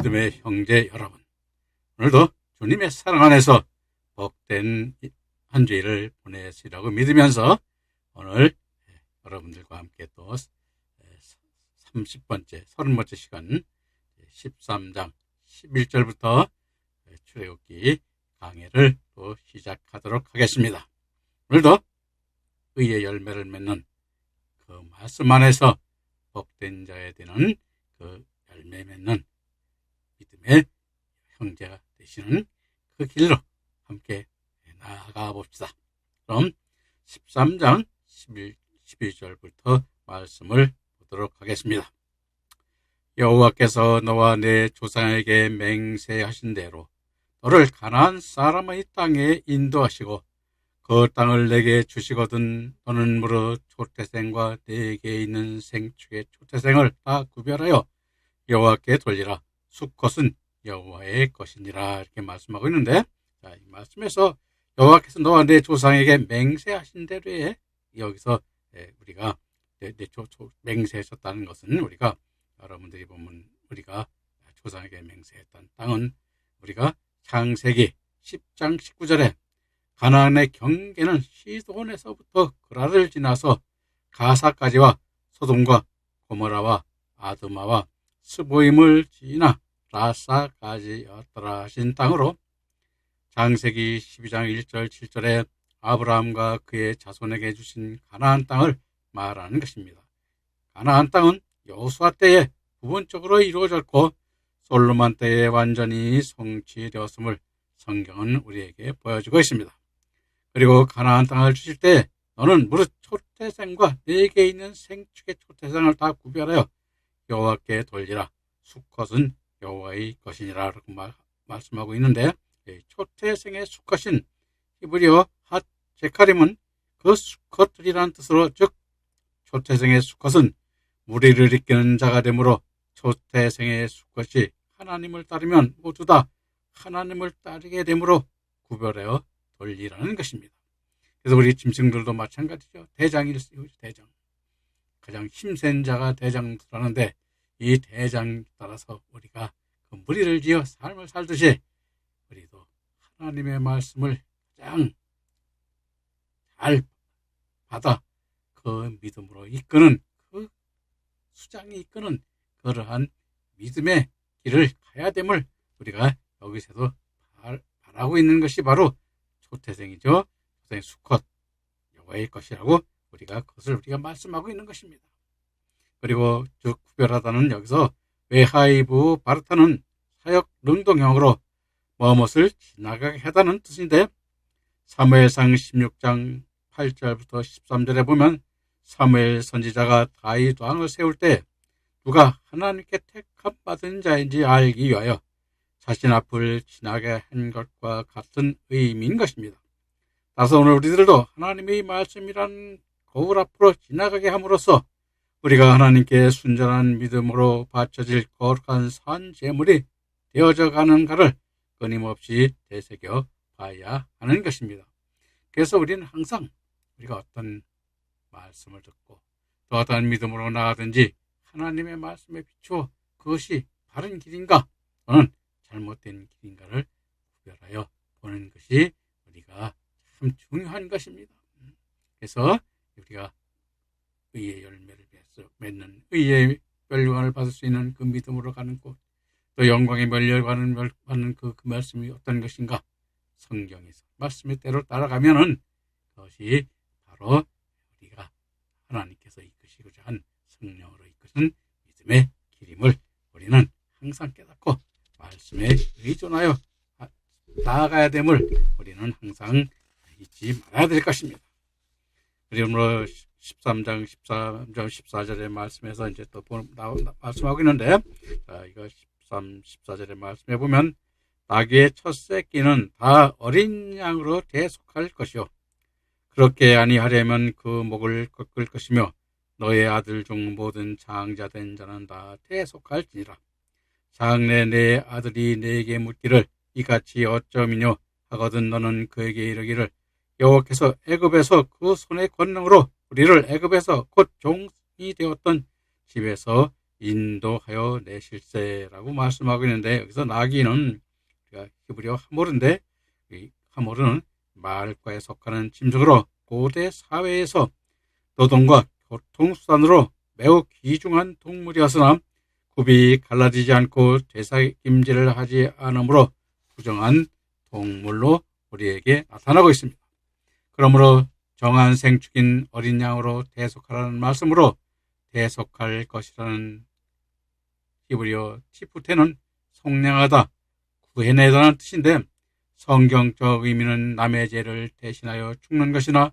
믿음의 형제 여러분, 오늘도 주님의 사랑 안에서 복된 한 주일을 보내시라고 믿으면서 오늘 여러분들과 함께 또 30번째, 30번째 시간 13장 11절부터 출애굽기 강해를 또 시작하도록 하겠습니다. 오늘도 의의 열매를 맺는 그 말씀 안에서 복된 자에 되는 그 열매 맺는 믿음의 형제가 되시는 그 길로 함께 나아가 봅시다. 그럼 13장 11절부터 말씀을 보도록 하겠습니다. 여호와께서 너와 내 조상에게 맹세하신 대로 너를 가나안 사람의 땅에 인도하시고 그 땅을 내게 주시거든 너는 무릇 초태생과 내게 있는 생축의 초태생을 다 구별하여 여호와께 돌리라. 수컷은 여호와의 것이니라. 이렇게 말씀하고 있는데, 자, 이 말씀에서 여호와께서 너와 내 조상에게 맹세하신 대로에 여기서 우리가 맹세하셨다는 것은 우리가 여러분들이 보면 우리가 조상에게 맹세했던 땅은 우리가 창세기 10장 19절에 가나안의 경계는 시돈에서부터 그라를 지나서 가사까지와 소돔과 고모라와 아드마와 스보임을 지나 라사까지였더라 하신 땅으로 창세기 12장 1절 7절에 아브라함과 그의 자손에게 주신 가나안 땅을 말하는 것입니다. 가나안 땅은 여호수아 때에 부분적으로 이루어졌고 솔로몬 때에 완전히 성취되었음을 성경은 우리에게 보여주고 있습니다. 그리고 가나안 땅을 주실 때 너는 무릇 초태생과 내게 있는 생축의 초태생을 다 구별하여 여호와께 돌리라. 수컷은 여호와의 것이니라 라고 말씀하고 있는데, 초태생의 수컷인 히브리어 핫 제카림은 그 수컷들이라는 뜻으로, 즉 초태생의 수컷은 무리를 이끄는 자가 되므로 초태생의 수컷이 하나님을 따르면 모두 다 하나님을 따르게 되므로 구별하여 돌리라는 것입니다. 그래서 우리 짐승들도 마찬가지죠. 대장일세요. 대장. 가장 힘센 자가 대장하는데 이 대장 따라서 우리가 그 무리를 지어 삶을 살듯이 우리도 하나님의 말씀을 가장 잘 받아 그 믿음으로 이끄는, 그 수장이 이끄는 그러한 믿음의 길을 가야 됨을 우리가 여기서도 바라고 있는 것이 바로 초태생이죠. 초태생 수컷 여호와의 것이라고 그것을 우리가 말씀하고 있는 것입니다. 그리고 즉 구별하다는 여기서 외하이브 바르타는 사역 능동형으로 무엇을 지나가게 하다는 뜻인데, 사무엘상 16장 8절부터 13절에 보면 사무엘 선지자가 다윗 왕을 세울 때 누가 하나님께 택함 받은 자인지 알기 위하여 자신 앞을 지나게 한 것과 같은 의미인 것입니다. 따라서 오늘 우리들도 하나님의 말씀이란 거울 앞으로 지나가게 함으로써 우리가 하나님께 순전한 믿음으로 바쳐질 거룩한 산 제물이 되어져 가는가를 끊임없이 되새겨 봐야 하는 것입니다. 그래서 우리는 항상 우리가 어떤 말씀을 듣고 또 어떤 믿음으로 나가든지 하나님의 말씀에 비추어 그것이 바른 길인가 또는 잘못된 길인가를 구별하여 보는 것이 우리가 참 중요한 것입니다. 그래서 우리가 의의 열매를 맺는, 의의 멸류관을 받을 수 있는 그 믿음으로 가는 곳, 또 영광의 멸류관을 받는 그 말씀이 어떤 것인가, 성경에서 말씀의 대로 따라가면은 그것이 바로 우리가 하나님께서 이끄시고자 한 성령으로 이끄신 믿음의 길임을 우리는 항상 깨닫고 말씀에 의존하여 나아가야 됨을 우리는 항상 잊지 말아야 될 것입니다. 그러므로 13장 14절의 말씀에서 이제 또 말씀하고 있는데, 자, 이거 14절의 말씀에 보면 나귀의 첫 새끼는 다 어린 양으로 대속할 것이요 그렇게 아니하려면 그 목을 꺾을 것이며 너의 아들 중 모든 장자된 자는 다 대속할지니라. 장래 내 아들이 내게 묻기를 이같이 어쩌미뇨 하거든 너는 그에게 이르기를 여호와께서 애굽에서 그 손의 권능으로 우리를 애굽에서 곧 종이 되었던 집에서 인도하여 내실세라고 말씀하고 있는데, 여기서 나귀는 우리가 히브리어 하모르인데, 이 하모르는 마을과에 속하는 짐승으로 고대 사회에서 노동과 교통수단으로 매우 귀중한 동물이었으나 굽이 갈라지지 않고 되새김질을 하지 않으므로 부정한 동물로 우리에게 나타나고 있습니다. 그러므로 정한 생축인 어린 양으로 대속하라는 말씀으로 대속할 것이라는 히브리어 티푸테는 속량하다, 구해내다는 뜻인데, 성경적 의미는 남의 죄를 대신하여 죽는 것이나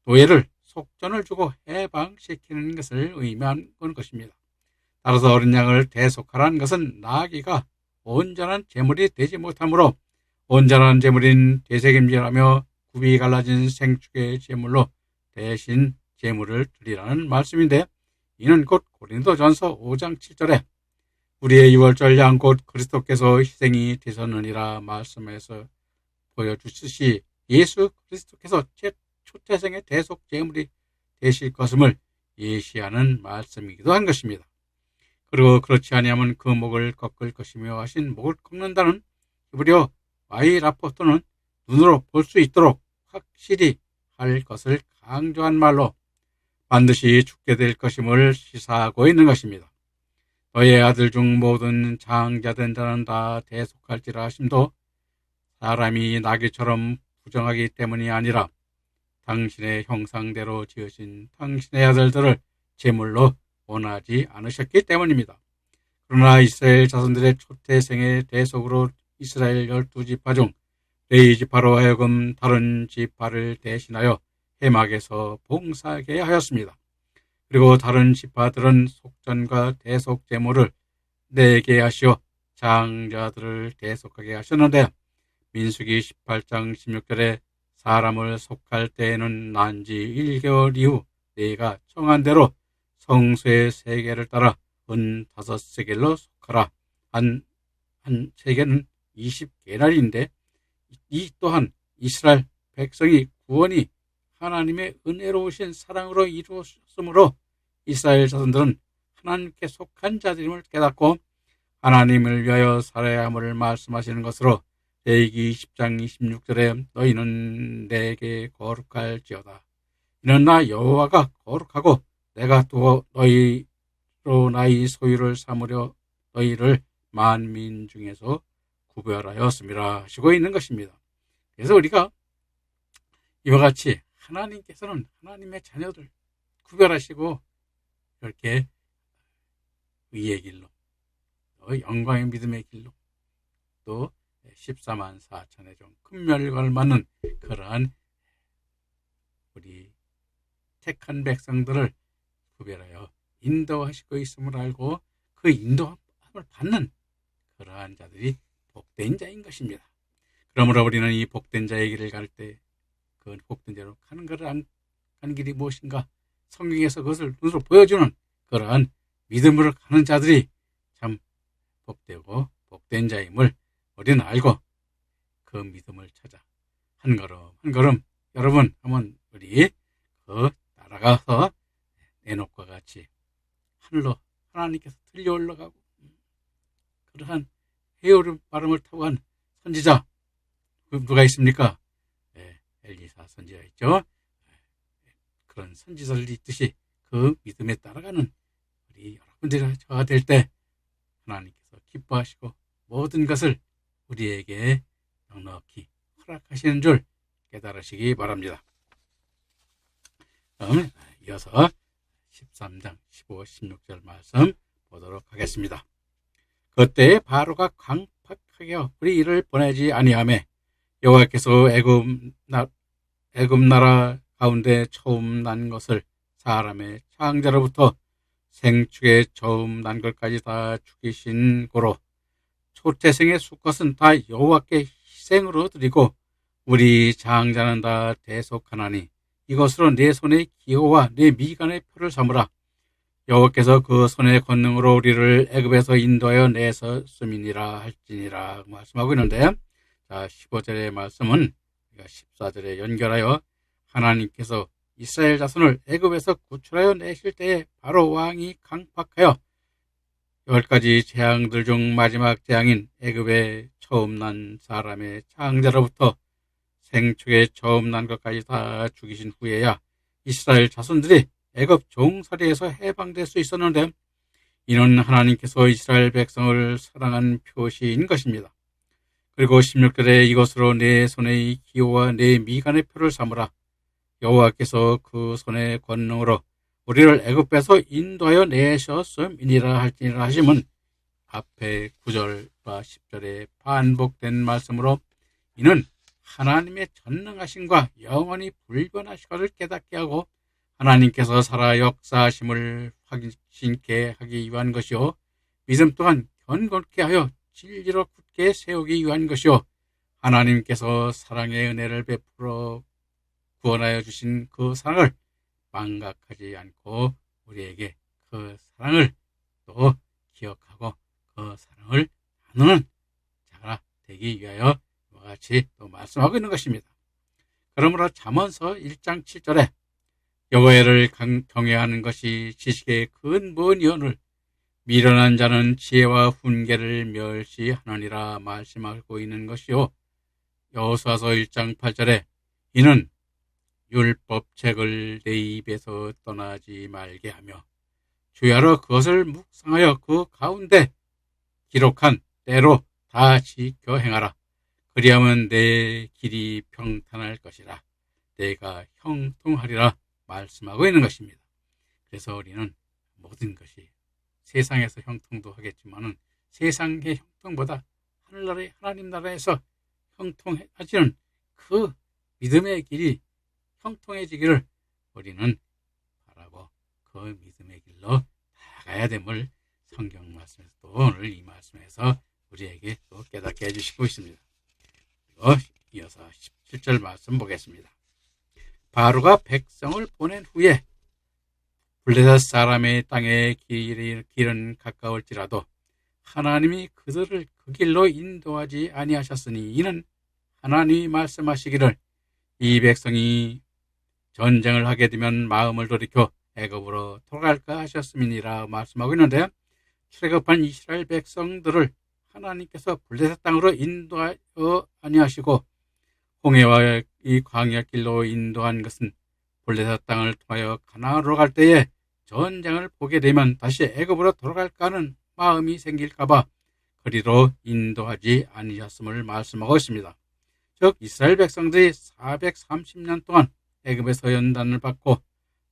노예를 속전을 주고 해방시키는 것을 의미하는 것입니다. 따라서 어린 양을 대속하라는 것은 나귀가 온전한 제물이 되지 못하므로 온전한 제물인 되새김질하며 굽이 갈라진 생축의 제물로 대신 제물을 드리라는 말씀인데, 이는 곧 고린도전서 5장 7절에 우리의 유월절 양 곧 그리스도께서 희생이 되셨느니라 말씀에서 보여주듯이 예수 그리스도께서 초태생의 대속 제물이 되실 것임을 예시하는 말씀이기도 한 것입니다. 그리고 그렇지 아니하면 그 목을 꺾을 것이며 하신 목을 꺾는다는 히브리어 와이라포토는 눈으로 볼 수 있도록 확실히 할 것을 강조한 말로 반드시 죽게 될 것임을 시사하고 있는 것입니다. 너의 아들 중 모든 장자된 자는 다 대속할지라 하심도 사람이 나귀처럼 부정하기 때문이 아니라 당신의 형상대로 지으신 당신의 아들들을 제물로 원하지 않으셨기 때문입니다. 그러나 이스라엘 자손들의 초태생의 대속으로 이스라엘 12지파 중 레위 지파로 하여금 다른 지파를 대신하여 회막에서 봉사하게 하였습니다. 그리고 다른 지파들은 속전과 대속 제물을 내게 하시어 장자들을 대속하게 하셨는데, 민수기 18장 16절에 사람을 속할 때에는 난 지 1개월 이후 내가 정한 대로 성소의 세계를 따라 은 5세겔로 속하라. 한 세계는 20게날인데, 이 또한 이스라엘 백성이 구원이 하나님의 은혜로우신 사랑으로 이루어졌으므로 이스라엘 자손들은 하나님께 속한 자들임을 깨닫고 하나님을 위하여 살아야 함을 말씀하시는 것으로 레위기 20장 26절에 너희는 내게 거룩할지어다. 이는 나 여호와가 거룩하고 내가 또 너희로 나의 소유를 삼으려 너희를 만민 중에서 구별하였음이라 하시고 있는 것입니다. 그래서 우리가 이와 같이 하나님께서는 하나님의 자녀들 구별하시고 이렇게 의의 길로 또 영광의 믿음의 길로 또 14만 4천의 종 큰멸관을 맞는 그러한 우리 택한 백성들을 구별하여 인도하시고 있음을 알고 그 인도함을 받는 그러한 자들이 복된 자인 것입니다. 그러므로 우리는 이 복된 자의 길을 갈 때 그 복된 자로 가는 가는 길이 무엇인가, 성경에서 그것을 눈으로 보여주는 그러한 믿음으로 가는 자들이 참 복되고 복된 자임을 우리는 알고 그 믿음을 찾아 한 걸음 한 걸음 여러분 한번 우리 그 날아가서 에녹과 같이 하늘로 하나님께서 들려 올라가고 그러한 헤어른 바람을 타고 한 선지자 누가 있습니까? 엘리사 선지자 있죠. 그런 선지자들이 있듯이 그 믿음에 따라가는 우리 여러분들이 저가 될 때 하나님께서 기뻐하시고 모든 것을 우리에게 넉넉히 허락하시는 줄 깨달으시기 바랍니다. 그럼 이어서 13장 15, 16절 말씀 보도록 하겠습니다. 그때 바로가 강팍하여 우리 이를 보내지 아니하매 여호와께서 애굽 나라 가운데 처음 난 것을 사람의 창자로부터 생축에 처음 난 것까지 다 죽이신 고로 초태생의 수컷은 다 여호와께 희생으로 드리고 우리 장자는 다 대속하나니 이것으로 내 손의 기호와 내 미간의 표를 삼으라. 여호와께서 그 손의 권능으로 우리를 애굽에서 인도하여 내셨음이니라 할지니라 말씀하고 있는데, 자 15절의 말씀은 14절에 연결하여 하나님께서 이스라엘 자손을 애굽에서 구출하여 내실 때에 바로 왕이 강팍하여 10가지 재앙들 중 마지막 재앙인 애굽에 처음 난 사람의 창자로부터 생축에 처음 난 것까지 다 죽이신 후에야 이스라엘 자손들이 애굽 종살이에서 해방될 수 있었는데, 이는 하나님께서 이스라엘 백성을 사랑한 표시인 것입니다. 그리고 16절에 이것으로 내 손의 기호와 내 미간의 표를 삼으라. 여호와께서 그 손의 권능으로 우리를 애굽에서 인도하여 내셨음이니라 할지니라 하심은 앞에 9절과 10절에 반복된 말씀으로, 이는 하나님의 전능하심과 영원히 불변하신 것을 깨닫게 하고 하나님께서 살아 역사하심을 확신케 하기 위한 것이요, 믿음 또한 견고케 하여 진리로 굳게 세우기 위한 것이요, 하나님께서 사랑의 은혜를 베풀어 구원하여 주신 그 사랑을 망각하지 않고 우리에게 그 사랑을 또 기억하고 그 사랑을 나누는 자가 되기 위하여 이와 같이 또 말씀하고 있는 것입니다. 그러므로 잠언서 1장 7절에 여호와를 경외하는 것이 지식의 근본이오늘 미련한 자는 지혜와 훈계를 멸시하느니라 말씀하고 있는 것이요, 여호수아서 1장 8절에 이는 율법책을 내 입에서 떠나지 말게 하며 주야로 그것을 묵상하여 그 가운데 기록한 때로 다 지켜 행하라. 그리하면 내 길이 평탄할 것이라. 내가 형통하리라 말씀하고 있는 것입니다. 그래서 우리는 모든 것이 세상에서 형통도 하겠지만은 세상의 형통보다 하늘나라의 하나님 나라에서 형통해지는 그 믿음의 길이 형통해지기를 우리는 바라고 그 믿음의 길로 나아가야 됨을 성경 말씀에서 또 오늘 이 말씀에서 우리에게 또 깨닫게 해주시고 있습니다. 그리고 이어서 17절 말씀 보겠습니다. 바로가 백성을 보낸 후에 블레셋 사람의 땅의 길은 가까울지라도 하나님이 그들을 그 길로 인도하지 아니하셨으니, 이는 하나님이 말씀하시기를 이 백성이 전쟁을 하게 되면 마음을 돌이켜 애굽으로 돌아갈까 하셨음이니라 말씀하고 있는데, 출애굽한 이스라엘 백성들을 하나님께서 블레셋 땅으로 인도하여 아니하시고 홍해와 이 광야 길로 인도한 것은 블레셋 땅을 통하여 가나안으로 갈 때에 전쟁을 보게 되면 다시 애굽으로 돌아갈까 하는 마음이 생길까봐 그리로 인도하지 아니하셨음을 말씀하고 있습니다. 즉 이스라엘 백성들이 430년 동안 애굽에서 연단을 받고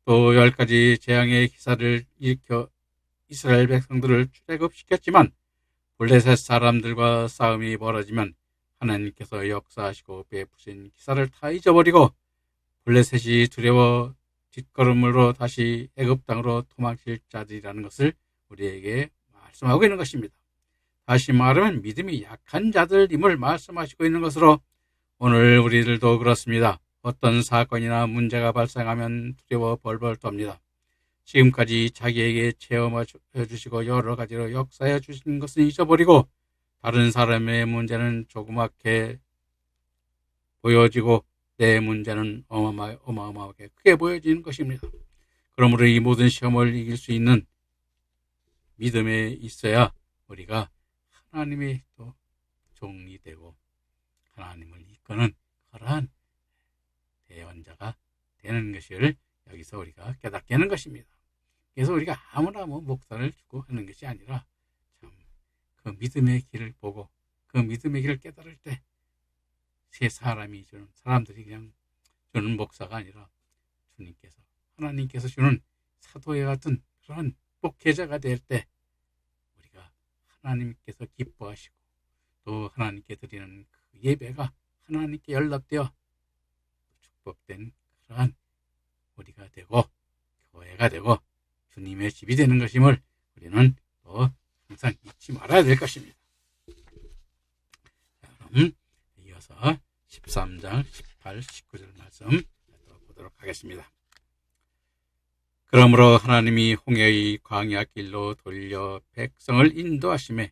또 10가지 재앙의 기사를 일으켜 이스라엘 백성들을 출애굽시켰지만 블레셋 사람들과 싸움이 벌어지면 하나님께서 역사하시고 베푸신 기사를 다 잊어버리고 블레셋이 두려워 뒷걸음으로 다시 애굽 땅으로 도망칠 자들이라는 것을 우리에게 말씀하고 있는 것입니다. 다시 말하면 믿음이 약한 자들임을 말씀하시고 있는 것으로 오늘 우리들도 그렇습니다. 어떤 사건이나 문제가 발생하면 두려워 벌벌 떱니다. 지금까지 자기에게 체험해 주시고 여러 가지로 역사해 주신 것은 잊어버리고 다른 사람의 문제는 조그맣게 보여지고 내 문제는 어마어마하게 크게 보여지는 것입니다. 그러므로 이 모든 시험을 이길 수 있는 믿음에 있어야 우리가 하나님의 또 종이 되고 하나님을 이끄는 그러한 대원자가 되는 것을 여기서 우리가 깨닫게 하는 것입니다. 그래서 우리가 아무나 목사를 주고 하는 것이 아니라 참 그 믿음의 길을 보고 그 믿음의 길을 깨달을 때 세 사람이 주는 사람들이 그냥 주는 목사가 아니라 주님께서 하나님께서 주는 사도와 같은 그런 목회자가 될 때 우리가 하나님께서 기뻐하시고 또 하나님께 드리는 그 예배가 하나님께 연락되어 축복된 그러한 우리가 되고 교회가 되고 주님의 집이 되는 것임을 우리는 또 항상 잊지 말아야 될 것입니다. 자, 그럼 이어서 13장 18, 19절 말씀 또 보도록 하겠습니다. 그러므로 하나님이 홍해의 광야 길로 돌려 백성을 인도하시매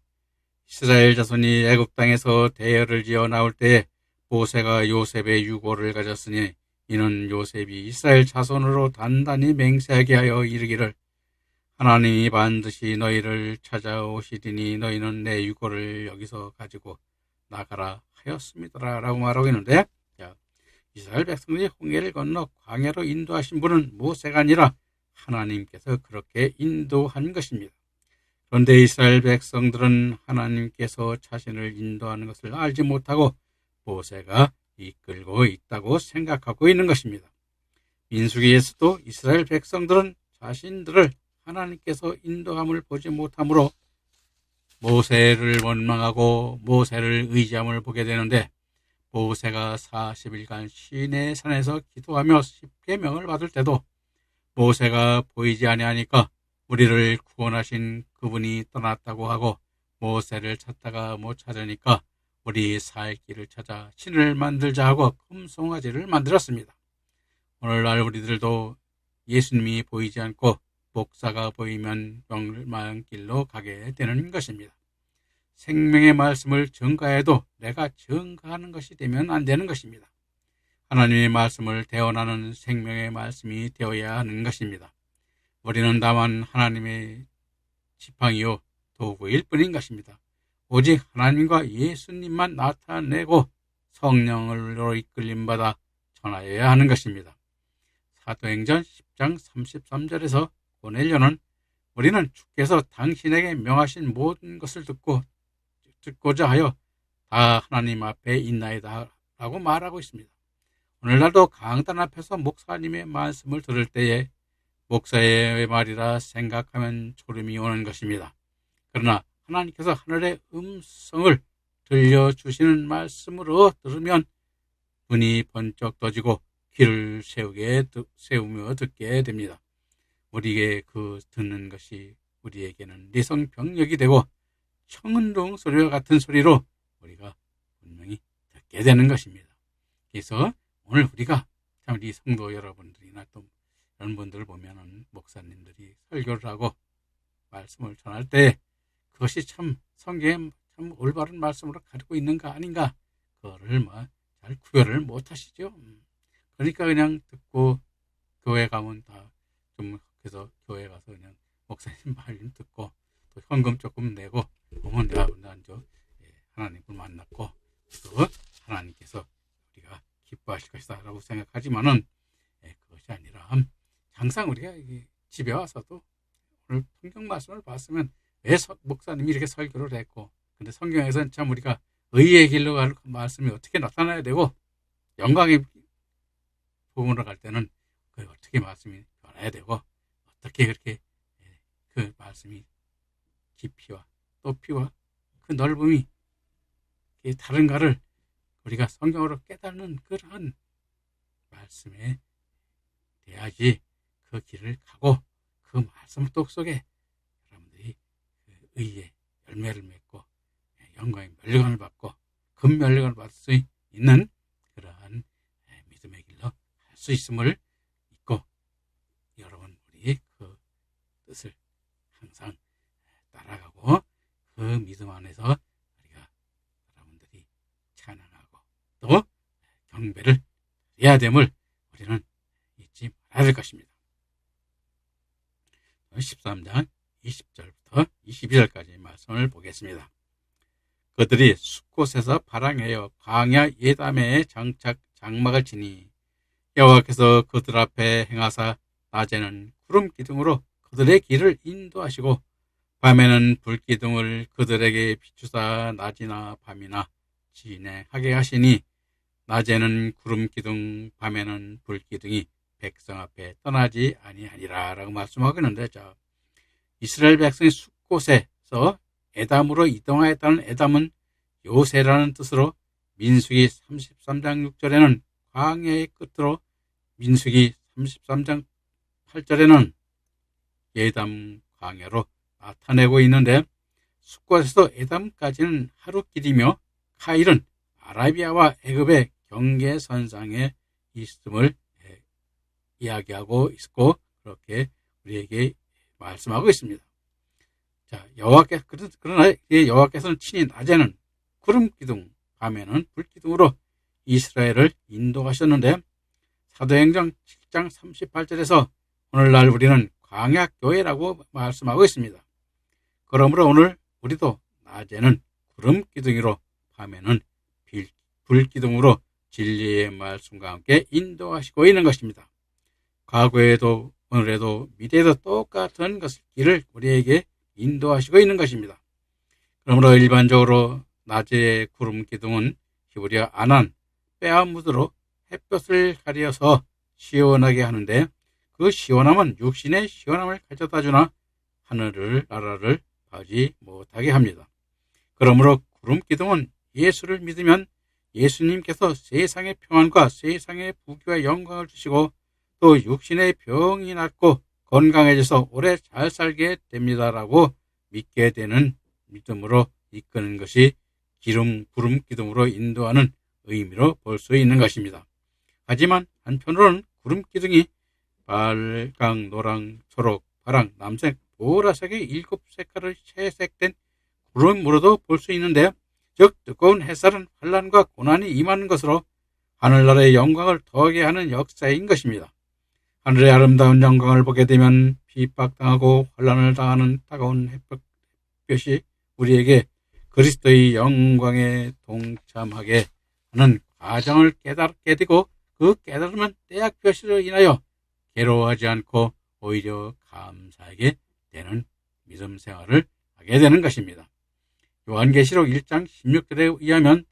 이스라엘 자손이 애굽 땅에서 대열을 지어 나올 때에 모세가 요셉의 유고를 가졌으니 이는 요셉이 이스라엘 자손으로 단단히 맹세하게 하여 이르기를 하나님이 반드시 너희를 찾아오시리니 너희는 내 유고를 여기서 가지고 나가라 하였습니다. 라고 말하고 있는데, 자, 이스라엘 백성들이 홍해를 건너 광야로 인도하신 분은 모세가 아니라 하나님께서 그렇게 인도한 것입니다. 그런데 이스라엘 백성들은 하나님께서 자신을 인도하는 것을 알지 못하고 모세가 이끌고 있다고 생각하고 있는 것입니다. 민수기에서도 이스라엘 백성들은 자신들을 하나님께서 인도함을 보지 못하므로 모세를 원망하고 모세를 의지함을 보게 되는데, 모세가 40일간 시내 산에서 기도하며 십계명을 받을 때도 모세가 보이지 아니하니까 우리를 구원하신 그분이 떠났다고 하고, 모세를 찾다가 못 찾으니까 우리 살 길을 찾아 신을 만들자 하고 금송아지를 만들었습니다. 오늘날 우리들도 예수님이 보이지 않고 목사가 보이면 멸망 길로 가게 되는 것입니다. 생명의 말씀을 전가해도 내가 전가하는 것이 되면 안 되는 것입니다. 하나님의 말씀을 대언하는 생명의 말씀이 되어야 하는 것입니다. 우리는 다만 하나님의 지팡이요 도구일 뿐인 것입니다. 오직 하나님과 예수님만 나타내고 성령으로 이끌림받아 전하여야 하는 것입니다. 사도행전 10장 33절에서 고넬료는 우리는 주께서 당신에게 명하신 모든 것을 듣고자 하여 다 하나님 앞에 있나이다 라고 말하고 있습니다. 오늘날도 강단 앞에서 목사님의 말씀을 들을 때에 목사의 말이라 생각하면 졸음이 오는 것입니다. 그러나 하나님께서 하늘의 음성을 들려주시는 말씀으로 들으면 눈이 번쩍 떠지고 귀를 세우며 듣게 됩니다. 우리에게 그 듣는 것이 우리에게는 리성병력이 되고 청운동 소리와 같은 소리로 우리가 분명히 듣게 되는 것입니다. 그래서 오늘 우리가 참 우리 성도 여러분들이나 또 이런 분들을 보면은 목사님들이 설교를 하고 말씀을 전할 때 그것이 참 성경에 참 올바른 말씀으로 가지고 있는가 아닌가, 그거를 잘 구별을 못 하시죠. 그러니까 그냥 듣고 교회 가면 다 좀 그래서 교회 가서 그냥 목사님 말 좀 듣고 또 현금 조금 내고 보면 내가 하나님을 만났고 또 하나님께서 우리가 기뻐하실 것이다 라고 생각하지만은 그것이 아니라 항상 우리가 집에 와서도 오늘 성경 말씀을 봤으면 왜 목사님이 이렇게 설교를 했고, 근데 성경에서는 참 우리가 의의 길로 갈 말씀이 어떻게 나타나야 되고 영광의 부분으로 갈 때는 그 어떻게 말씀이 변해야 되고 어떻게 그렇게 그 말씀이 깊이와 높이와 그 넓음이 다른가를 우리가 성경으로 깨닫는 그러한 말씀에 대하지 그 길을 가고 그 말씀 똑 속에 여러분들이 그 의의 열매를 맺고 영광의 면류관을 받고 금면류관을 받을 수 있는 그러한 믿음의 길로 할 수 있음을 믿고, 여러분 우리 그 뜻을 항상 따라가고 그 믿음 안에서 우리가 여러분들이 찬양하고 또 경배를 해야 됨을 우리는 잊지 말아야 될 것입니다. 13장 20절부터 22절까지 말씀을 보겠습니다. 그들이 숫곳에서 파랑하여 광야 예담에 장막을 치니 여호와께서 그들 앞에 행하사 낮에는 구름 기둥으로 그들의 길을 인도하시고 밤에는 불 기둥을 그들에게 비추사 낮이나 밤이나 진행하게 하시니 낮에는 구름 기둥 밤에는 불 기둥이 백성 앞에 떠나지 아니하니라 라고 말씀하고 있는데, 이스라엘 백성이 숫곳에서 에담으로 이동하였다는 에담은 요새라는 뜻으로 민수기 33장 6절에는 광야의 끝으로 민수기 33장 8절에는 에담 광야로 나타내고 있는데, 숫곳에서 에담까지는 하루 길이며 카일은 아라비아와 애굽의 경계선상에 있음을 이야기하고 있고 그렇게 우리에게 말씀하고 있습니다. 자, 그러나 여호와께서는 친히 낮에는 구름 기둥, 밤에는 불 기둥으로 이스라엘을 인도하셨는데, 사도행전 7장 38절에서 오늘날 우리는 광야교회라고 말씀하고 있습니다. 그러므로 오늘 우리도 낮에는 구름 기둥으로, 밤에는 불 기둥으로 진리의 말씀과 함께 인도하시고 있는 것입니다. 과거에도 오늘에도 미래에도 똑같은 길을 우리에게 인도하시고 있는 것입니다. 그러므로 일반적으로 낮의 구름 기둥은 히브리어 아난, 빼앗무드로 햇볕을 가려서 시원하게 하는데, 그 시원함은 육신의 시원함을 가져다 주나 나라를 가지 못하게 합니다. 그러므로 구름 기둥은 예수를 믿으면 예수님께서 세상의 평안과 세상의 부귀와 영광을 주시고 또 육신의 병이 낫고 건강해져서 오래 잘 살게 됩니다라고 믿게 되는 믿음으로 이끄는 것이 구름 기둥으로 인도하는 의미로 볼 수 있는 것입니다. 하지만 한편으로는 구름 기둥이 빨강, 노랑, 초록, 파랑, 남색, 보라색의 7색깔을 채색된 구름으로도 볼 수 있는데, 즉 뜨거운 햇살은 환난과 고난이 임하는 것으로 하늘나라의 영광을 더하게 하는 역사인 것입니다. 하늘의 아름다운 영광을 보게 되면 핍박당하고 환난을 당하는 따가운 햇볕이 우리에게 그리스도의 영광에 동참하게 하는 과정을 깨닫게 되고, 그 깨달음은 때약볕으로 인하여 괴로워하지 않고 오히려 감사하게 되는 믿음 생활을 하게 되는 것입니다. 요한계시록 1장 16절에 의하면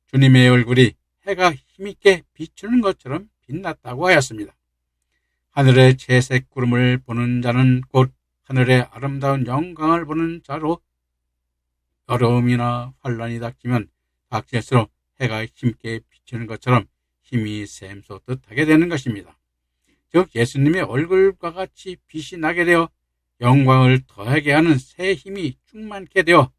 주님의 얼굴이 해가 힘있게 비추는 것처럼 빛났다고 하였습니다. 하늘의 채색 구름을 보는 자는 곧 하늘의 아름다운 영광을 보는 자로, 어려움이나 환란이 닥치면 닥칠수록 해가 힘있게 비추는 것처럼 힘이 샘솟듯 하게 되는 것입니다. 즉 예수님의 얼굴과 같이 빛이 나게 되어 영광을 더하게 하는 새 힘이 충만케 되어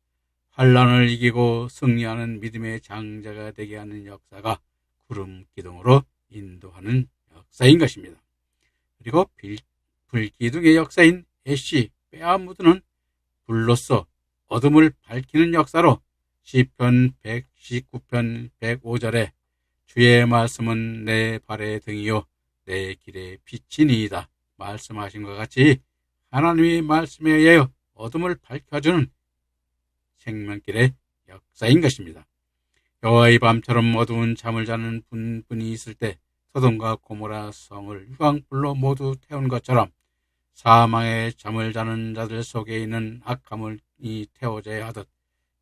환란을 이기고 승리하는 믿음의 장자가 되게 하는 역사가 구름 기둥으로 인도하는 역사인 것입니다. 그리고 불기둥의 역사인 애쉬, 빼앗무드는 불로서 어둠을 밝히는 역사로 시편 119편 105절에 주의 말씀은 내 발의 등이요 내 길의 빛이니이다 말씀하신 것 같이 하나님의 말씀에 의하여 어둠을 밝혀주는 생명길의 역사인 것입니다. 여호와의 밤처럼 어두운 잠을 자는 분이 있을 때 소돔과 고모라 성을 유황불로 모두 태운 것처럼 사망의 잠을 자는 자들 속에 있는 악함을 태워져야 하듯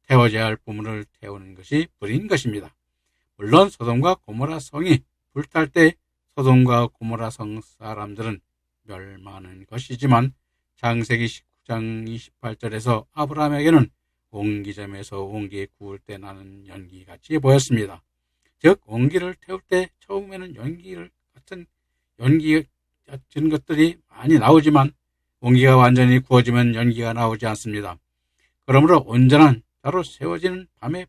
태워져야 할 부문을 태우는 것이 불인 것입니다. 물론 소돔과 고모라 성이 불탈 때 소돔과 고모라 성 사람들은 멸망하는 것이지만 창세기 19장 28절에서 아브라함에게는 옹기점에서 옹기 구울 때 나는 연기같이 보였습니다. 즉 옹기를 태울 때 처음에는 연기 같은 것들이 많이 나오지만 옹기가 완전히 구워지면 연기가 나오지 않습니다. 그러므로 온전한 자로 세워지는 밤의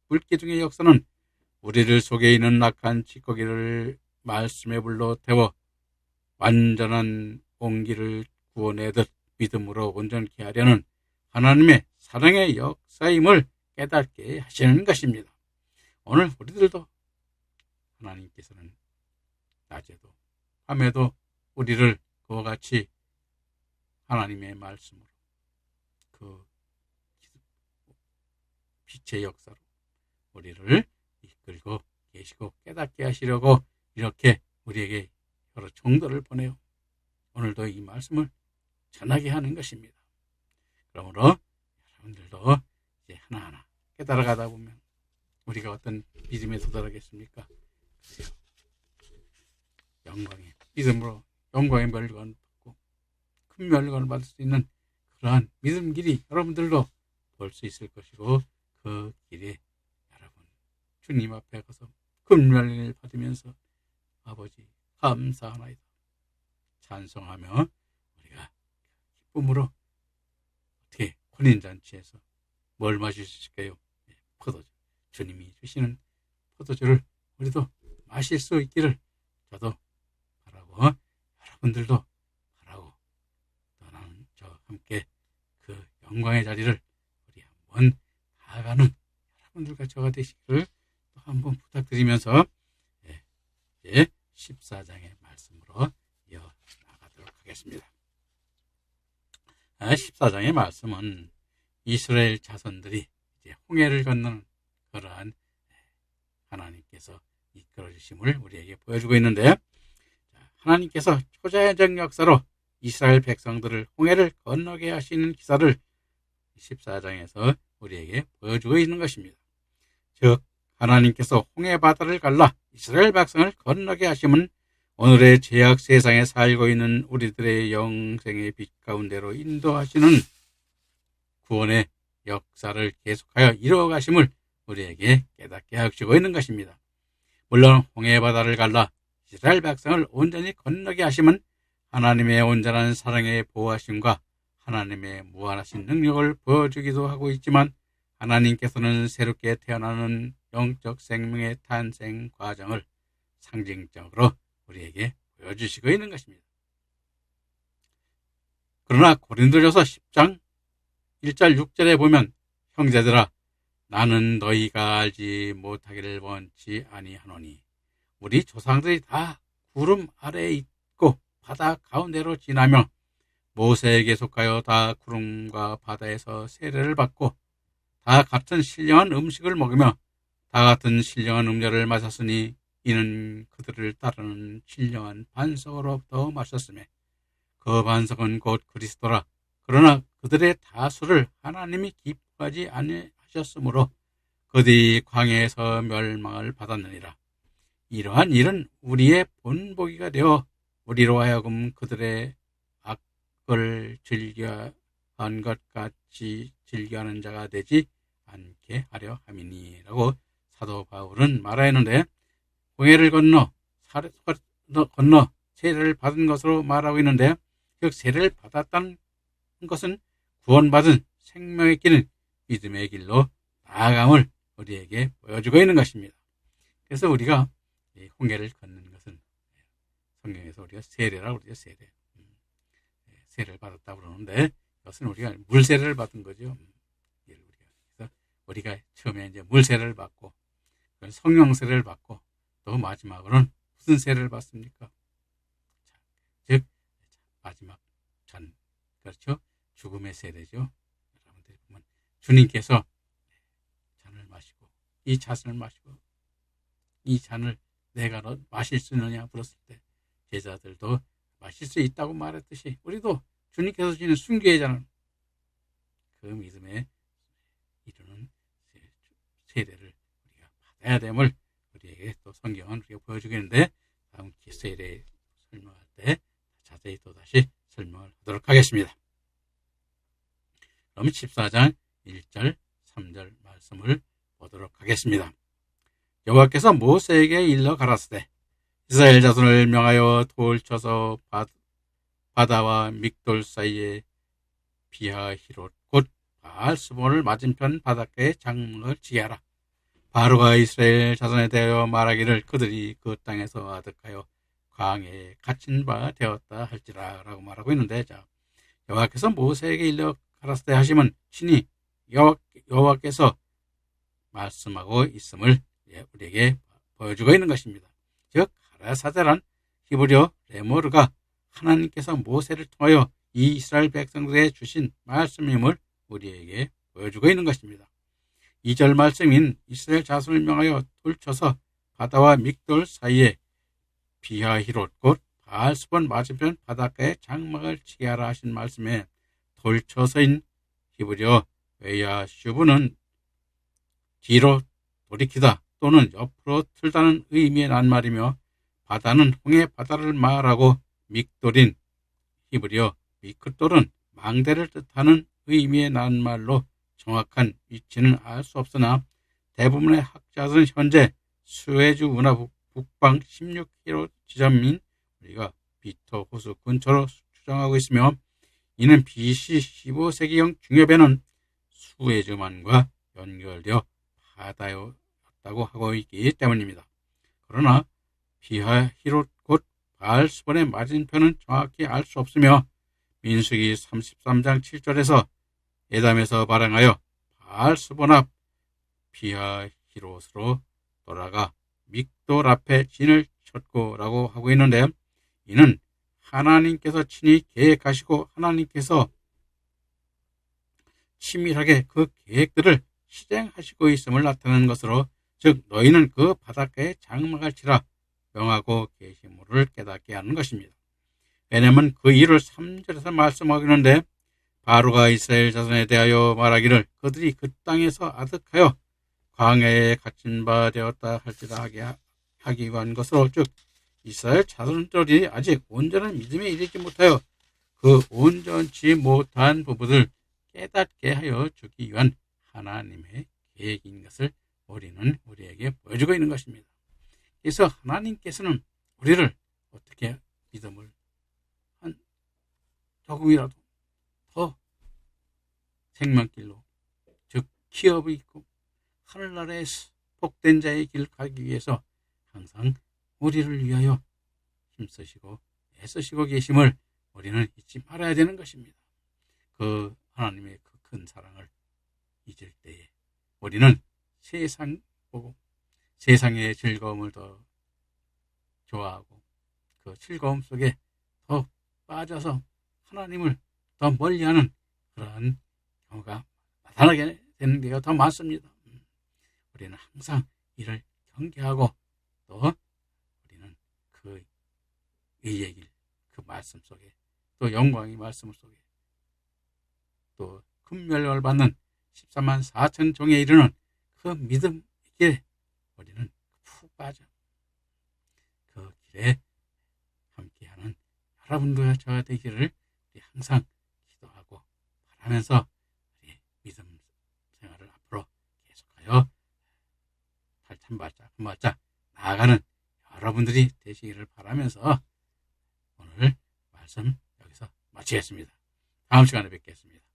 불기둥의 역사는 우리들 속에 있는 악한 찌꺼기를 말씀의 불로 태워 완전한 옹기를 구워내듯 믿음으로 온전케 하려는 하나님의 사랑의 역사임을 깨닫게 하시는 것입니다. 오늘 우리들도 하나님께서는 낮에도 밤에도 우리를 그와 같이 하나님의 말씀으로 그 빛의 역사로 우리를 이끌고 계시고 깨닫게 하시려고 이렇게 우리에게 여러 종들을 보내요. 오늘도 이 말씀을 전하게 하는 것입니다. 그러므로 여러분들도 이제 하나하나 깨달아가다 보면 우리가 어떤 믿음에 도달하겠습니까? 영광의 믿음으로 영광의 멸관을 받고 큰 멸관을 받을 수 있는 그러한 믿음 길이 여러분들도 볼 수 있을 것이고, 그 길에 여러분 주님 앞에 가서 큰 멸관을 받으면서 아버지 감사하나이다 찬송하며 우리가 기쁨으로 어떻게 혼인잔치에서 뭘 마실 수 있을까요? 포도주, 주님이 주시는 포도주를 우리도 마실 수 있기를 저도 바라고 여러분들도 바라고 떠나는 저 함께 그 영광의 자리를 우리 한번 나아가는 여러분들과 저가 되시기를 또 한번 부탁드리면서 이제 14장의 말씀으로 이어나가도록 하겠습니다. 14장의 말씀은 이스라엘 자손들이 이제 홍해를 건너는 그러한 하나님께서 이끌어 주심을 우리에게 보여주고 있는데, 하나님께서 초자연적 역사로 이스라엘 백성들을 홍해를 건너게 하시는 기사를 14장에서 우리에게 보여주고 있는 것입니다. 즉 하나님께서 홍해 바다를 갈라 이스라엘 백성을 건너게 하심은 오늘의 죄악 세상에 살고 있는 우리들의 영생의 빛 가운데로 인도하시는 구원의 역사를 계속하여 이루어가심을 우리에게 깨닫게 하시고 있는 것입니다. 물론 홍해 바다를 갈라 이스라엘 백성을 온전히 건너게 하심은 하나님의 온전한 사랑의 보호하심과 하나님의 무한하신 능력을 보여주기도 하고 있지만, 하나님께서는 새롭게 태어나는 영적 생명의 탄생 과정을 상징적으로 우리에게 보여주시고 있는 것입니다. 그러나 고린도전서 10장 1절 6절에 보면, 형제들아 나는 너희가 알지 못하기를 원치 아니하노니 우리 조상들이 다 구름 아래에 있고 바다 가운데로 지나며 모세에게 속하여 다 구름과 바다에서 세례를 받고 다 같은 신령한 음식을 먹으며 다 같은 신령한 음료를 마셨으니 이는 그들을 따르는 신령한 반석으로부터 마셨으며 그 반석은 곧 그리스도라. 그러나 그들의 다수를 하나님이 기뻐하지 아니하셨으므로 그들이 광야에서 멸망을 받았느니라. 이러한 일은 우리의 본보기가 되어 우리로 하여금 그들의 악을 즐겨한 것 같이 즐겨하는 자가 되지 않게 하려 함이니라고 사도 바울은 말하였는데, 홍해를 건너 세례를 받은 것으로 말하고 있는데, 즉 세례를 받았다는 것은 구원받은 생명의 길은 믿음의 길로 나아감을 우리에게 보여주고 있는 것입니다. 그래서 우리가 홍해를 걷는 것은 성경에서 우리가 세례라고 그러죠. 세례를 받았다고 그러는데, 이것은 우리가 물세례를 받은 거죠. 그래서 우리가 처음에 이제 물세례를 받고 성령세례를 받고 또 마지막으로는 무슨 세례를 받습니까? 즉 마지막 전, 그렇죠? 죽음의 세례죠. 여러분들이 보면 주님께서 잔을 마시고 이 잣을 마시고 이 잔을 내가 너 마실 수 있느냐 물었을 때 제자들도 마실 수 있다고 말했듯이 우리도 주님께서 주시는 순교의 잔을 그 믿음에 이루는 세례를 우리가 받아야 됨을 우리에게 또 성경은 우리가 보여주겠는데, 다음 세례 설명할 때 자세히 또다시 설명을 하도록 하겠습니다. 그럼 14장 1절 3절 말씀을 보도록 하겠습니다. 여호와께서 모세에게 일러 가라사대 이스라엘 자손을 명하여 돌 쳐서 바다와 믹돌 사이에 비하히롯 곧 바알스본을 맞은편 바닷가에 장막을 치게 하라. 바로가 이스라엘 자손에 대하여 말하기를 그들이 그 땅에서 아득하여 광야에 갇힌 바 되었다 할지라 라고 말하고 있는데, 자, 여호와께서 모세에게 일러 가라사대 하시면 친히 여호와께서 말씀하고 있음을 우리에게 보여주고 있는 것입니다. 즉 가라사대란 히브리어 레모르가 하나님께서 모세를 통하여 이 이스라엘 백성들에게 주신 말씀임을 우리에게 보여주고 있는 것입니다. 2절 말씀인 이스라엘 자손을 명하여 돌쳐서 바다와 믹돌 사이에 비하히롯 곧 바알스본 맞은편 바닷가에 장막을 치게 하라 하신 말씀에 돌쳐서인 히브리어 웨야슈브는 뒤로 돌이키다 또는 옆으로 틀다는 의미의 낱말이며, 바다는 홍해 바다를 말하고 믹돌인 히브리어 미크돌은 망대를 뜻하는 의미의 낱말로 정확한 위치는 알 수 없으나 대부분의 학자들은 현재 수에즈 운하 북방 16km 지점인 우리가 비터 호수 근처로 추정하고 있으며, 이는 BC 15세기형 중엽에는 수에즈만과 연결되어 바다였다고 하고 있기 때문입니다. 그러나 비하히롯 곧 바알스본의 맞은편은 정확히 알 수 없으며, 민수기 33장 7절에서 에담에서 발행하여 바알스본 앞 비하히롯으로 돌아가 믹돌 앞에 진을 쳤고라고 하고 있는데, 이는 하나님께서 친히 계획하시고 하나님께서 치밀하게 그 계획들을 실행하시고 있음을 나타내는 것으로, 즉 너희는 그 바닷가에 장막을 치라 명하고 계시물을 깨닫게 하는 것입니다. 왜냐하면 그 일을 3절에서 말씀하기는데, 바로가 이스라엘 자손에 대하여 말하기를 그들이 그 땅에서 아득하여 광야에 갇힌 바 되었다 할지라 하기 위한 것으로, 즉 이스라엘 자손들이 아직 온전한 믿음에 이르지 못하여 그 온전치 못한 부분을 깨닫게 하여 주기 위한 하나님의 계획인 것을 우리는 우리에게 보여주고 있는 것입니다. 그래서 하나님께서는 우리를 어떻게 믿음을 조금이라도 더 생명길로, 즉 기업이 있고 하늘나라의 복된 자의 길 가기 위해서 항상 우리를 위하여 힘쓰시고 애쓰시고 계심을 우리는 잊지 말아야 되는 것입니다. 그 하나님의 그 큰 사랑을 잊을 때에 우리는 세상 보고 세상의 즐거움을 더 좋아하고 그 즐거움 속에 더 빠져서 하나님을 더 멀리하는 그러한 경우가 나타나게 되는 게가 더 많습니다. 우리는 항상 이를 경계하고, 또 우리는 그 의의 길, 그 말씀 속에, 또 영광의 말씀 속에, 또 금멸을 받는 14만 4천 종에 이르는 그 믿음의 길에 우리는 푹 빠져 그 길에 함께하는 여러분과 저와 되기를 우리 항상 기도하고 바라면서 우리 믿음 생활을 앞으로 계속하여 발찬발짝 금발짝 나아가는 여러분들이 되시기를 바라면서 오늘 말씀 여기서 마치겠습니다. 다음 시간에 뵙겠습니다.